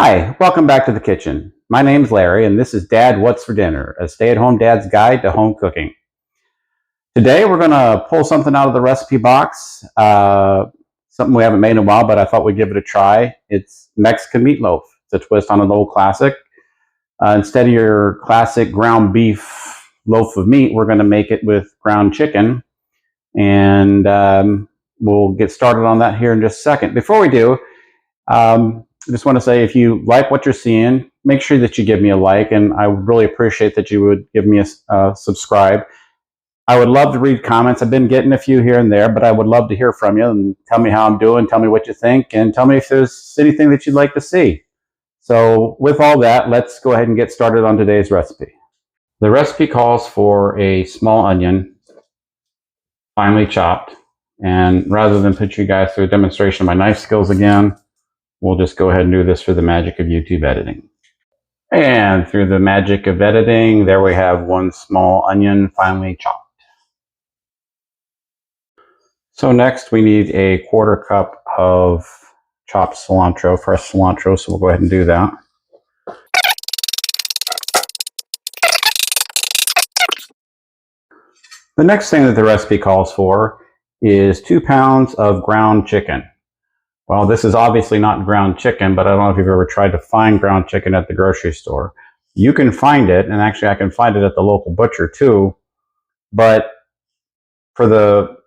Hi, welcome back to the kitchen. My name's Larry, and this is Dad What's for Dinner, a stay-at-home dad's guide to home cooking. Today we're going to pull something out of the recipe box, something we haven't made in a while, but I thought we'd give it a try. It's Mexican meatloaf. It's a twist on an old classic. Instead of your classic ground beef loaf of meat, we're going to make it with ground chicken, and we'll get started on that here in just a second. Before we do, I just want to say, if you like what you're seeing, make sure that you give me a like, and I would really appreciate that you would give me a subscribe. I would love to read comments. I've been getting a few here and there, but I would love to hear from you and tell me how I'm doing, tell me what you think, and tell me if there's anything that you'd like to see. So with all that, let's go ahead and get started on today's recipe. The recipe calls for a small onion, finely chopped, and rather than put you guys through a demonstration of my knife skills again, we'll just go ahead and do this for the magic of YouTube editing. And through the magic of editing, there we have one small onion finely chopped. So next we need a 1/4 cup of chopped cilantro, fresh cilantro, so we'll go ahead and do that. The next thing that the recipe calls for is 2 pounds of ground chicken. Well, this is obviously not ground chicken, but I don't know if you've ever tried to find ground chicken at the grocery store. You can find it, and actually I can find it at the local butcher too, but for the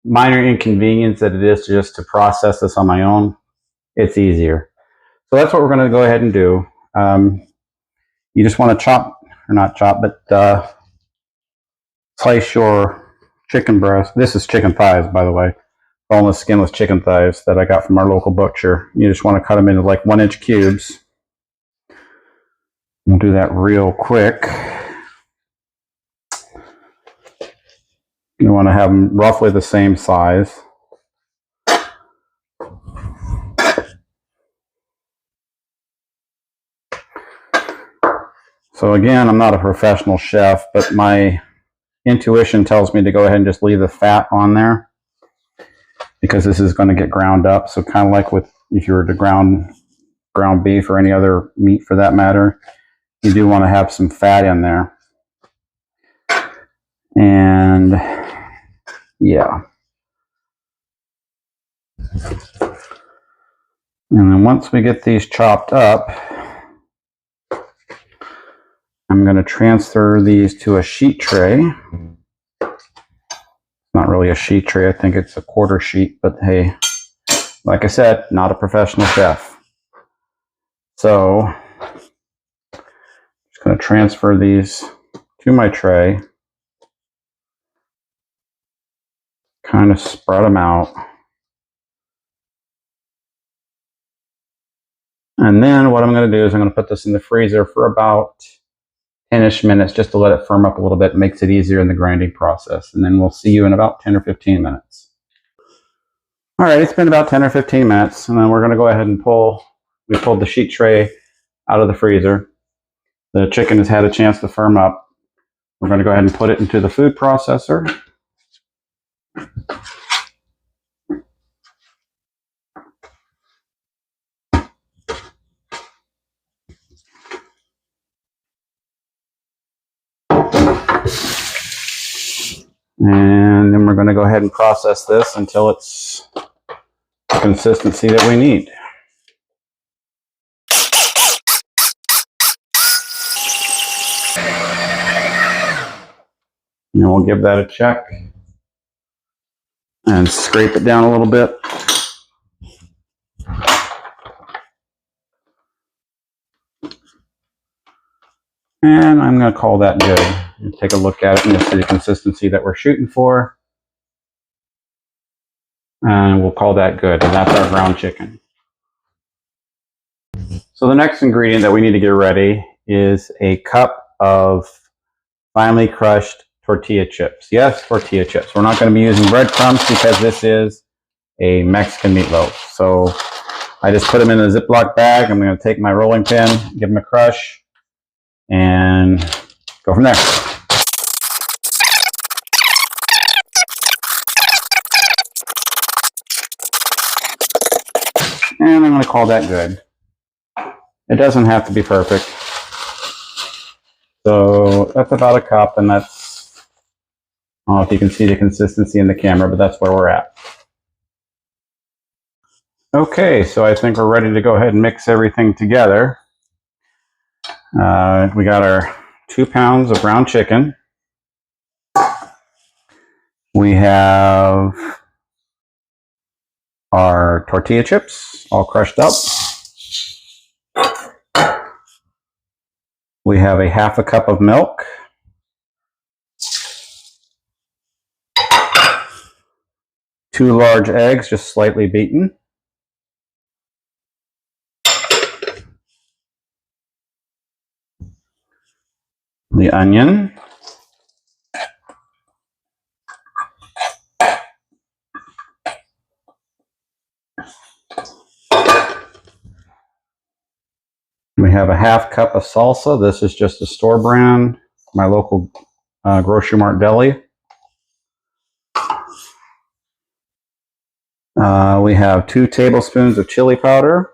minor inconvenience that it is just to process this on my own, it's easier. So that's what we're going to go ahead and do. You just want to chop, or not chop, but slice your chicken breast. This is chicken thighs, by the way. Boneless, skinless chicken thighs that I got from our local butcher. You just want to cut them into like 1-inch cubes. We'll do that real quick. You want to have them roughly the same size. So again, I'm not a professional chef, but my intuition tells me to go ahead and just leave the fat on there, because this is going to get ground up. So kind of like with if you were to ground beef or any other meat for that matter, you do want to have some fat in there. And yeah. And then once we get these chopped up, I'm going to transfer these to a sheet tray. Not really a sheet tray, I think it's a 1/4 sheet, but hey, like I said, not a professional chef. So just going to transfer these to my tray, kind of spread them out. And then what I'm going to do is I'm going to put this in the freezer for about 10-ish minutes just to let it firm up a little bit. It makes it easier in the grinding process. And then we'll see you in about 10 or 15 minutes. All right, it's been about 10 or 15 minutes, and then we're going to go ahead and we pulled the sheet tray out of the freezer. The chicken has had a chance to firm up. We're going to go ahead and put it into the food processor. And then we're going to go ahead and process this until it's the consistency that we need. And we'll give that a check and scrape it down a little bit. And I'm going to call that good. And take a look at it and you'll see the consistency that we're shooting for. And we'll call that good. And that's our ground chicken. So the next ingredient that we need to get ready is a cup of finely crushed tortilla chips. Yes, tortilla chips. We're not going to be using breadcrumbs because this is a Mexican meatloaf. So I just put them in a Ziploc bag. I'm going to take my rolling pin, give them a crush, and go from there. And I'm going to call that good. It doesn't have to be perfect. So that's about a cup, and that's, I don't know if you can see the consistency in the camera, but that's where we're at. Okay, so I think we're ready to go ahead and mix everything together. We got our 2 pounds of ground chicken. We have our tortilla chips all crushed up. We have a half a cup of milk. Two large eggs, just slightly beaten. The onion. We have a half cup of salsa. This is just a store brand, my local grocery mart deli. We have 2 tablespoons of chili powder.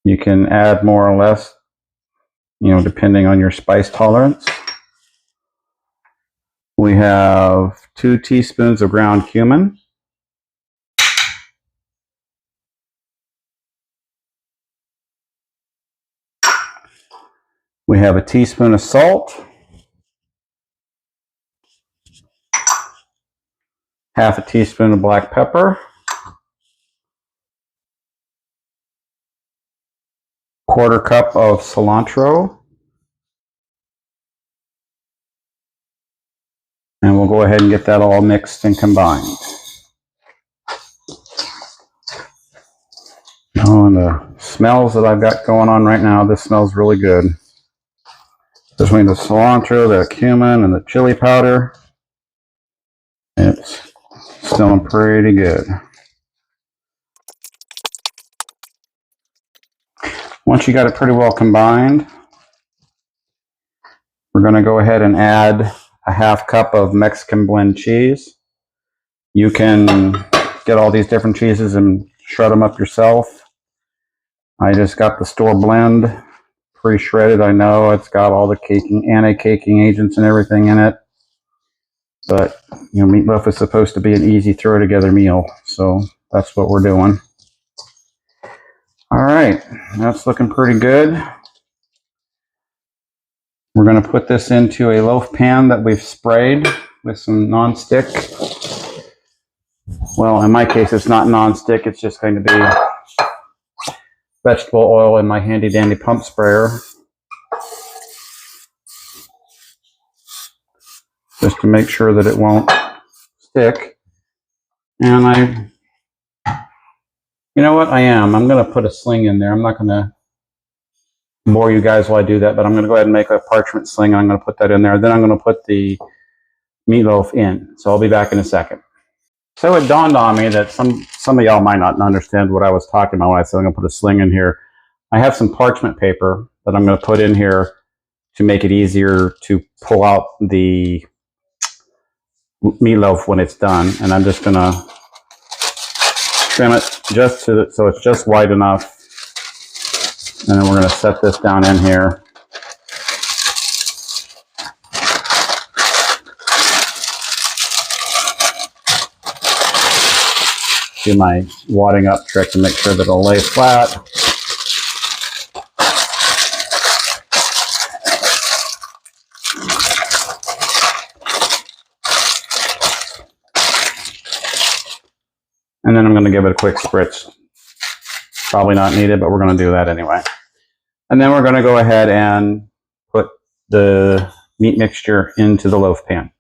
You can add more or less, depending on your spice tolerance. We have 2 teaspoons of ground cumin. We have a teaspoon of salt. Half a teaspoon of black pepper. Quarter cup of cilantro. And we'll go ahead and get that all mixed and combined. Oh, and the smells that I've got going on right now, this smells really good. Between the cilantro, the cumin, and the chili powder, it's smelling pretty good. Once you got it pretty well combined, we're going to go ahead and add a half cup of Mexican blend cheese. You can get all these different cheeses and shred them up yourself. I just got the store blend pre-shredded. I know it's got all the anti-caking agents and everything in it, but meatloaf is supposed to be an easy throw together meal, so that's what we're doing. All right, that's looking pretty good. We're going to put this into a loaf pan that we've sprayed with some non-stick. Well, in my case, it's not non-stick. It's just going to be vegetable oil in my handy-dandy pump sprayer. Just to make sure that it won't stick. And you know what? I'm going to put a sling in there. I'm not going to bore you guys while I do that, but I'm going to go ahead and make a parchment sling, and I'm going to put that in there. Then I'm going to put the meatloaf in. So I'll be back in a second. So it dawned on me that some of y'all might not understand what I was talking about when I said I'm going to put a sling in here. I have some parchment paper that I'm going to put in here to make it easier to pull out the meatloaf when it's done. And I'm just going to trim it just so it's just wide enough. And then we're going to set this down in here. Do my wadding up trick to make sure that it'll lay flat. And then I'm going to give it a quick spritz. Probably not needed, but we're going to do that anyway. And then we're going to go ahead and put the meat mixture into the loaf pan.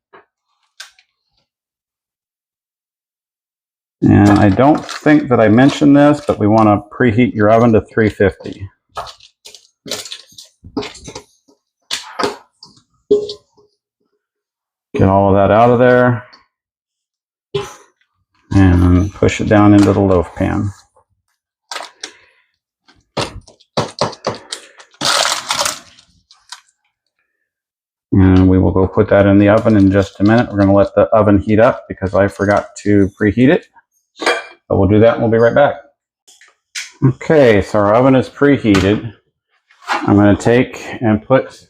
And I don't think that I mentioned this, but we want to preheat your oven to 350. Get all of that out of there. And push it down into the loaf pan. And we will go put that in the oven in just a minute. We're going to let the oven heat up because I forgot to preheat it. But we'll do that and we'll be right back. Okay, so our oven is preheated. I'm going to take and put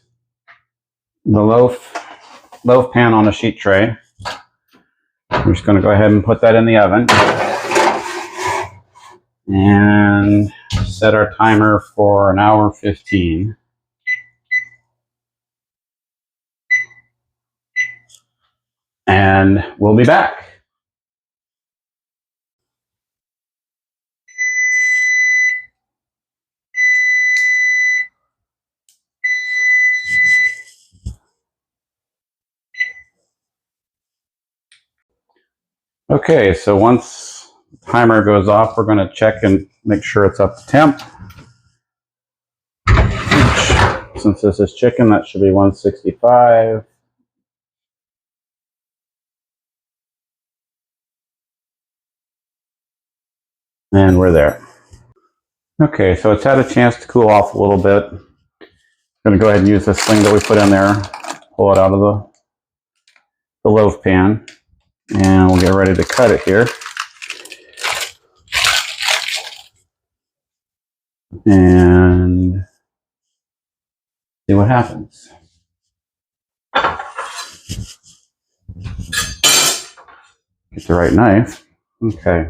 the loaf pan on a sheet tray. I'm just going to go ahead and put that in the oven and set our timer for 1:15. And we'll be back. Okay, so once the timer goes off, we're going to check and make sure it's up to temp. Since this is chicken, that should be 165. And we're there. Okay, so it's had a chance to cool off a little bit. I'm going to go ahead and use this thing that we put in there, pull it out of the loaf pan, and we'll get ready to cut it here. And see what happens. Get the right knife. Okay.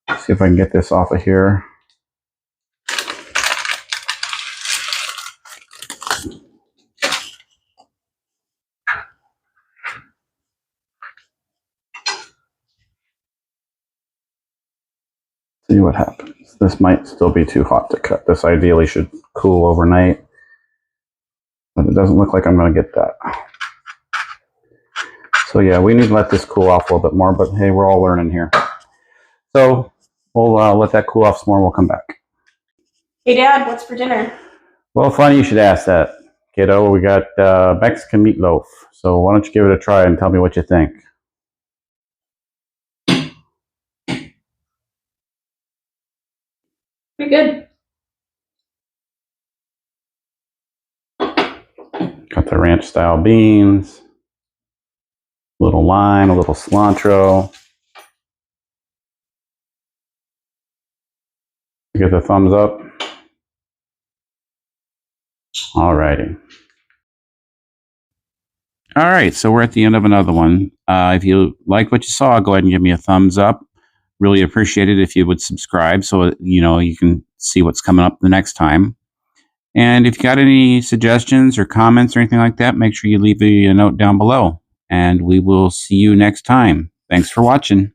Let's see if I can get this off of here. See what happens. This might still be too hot to cut. This ideally should cool overnight, but it doesn't look like I'm going to get that. So yeah, we need to let this cool off a little bit more, but hey, we're all learning here. So we'll let that cool off some more and we'll come back. Hey Dad, what's for dinner? Well, funny you should ask that, kiddo. We got Mexican meatloaf. So why don't you give it a try and tell me what you think. Pretty good. Got the ranch style beans, a little lime, a little cilantro. Give the thumbs up. Alrighty. All right, so we're at the end of another one. If you like what you saw, go ahead and give me a thumbs up. Really appreciate it if you would subscribe so you can see what's coming up the next time. And if you got any suggestions or comments or anything like that, make sure you leave a note down below. And we will see you next time. Thanks for watching.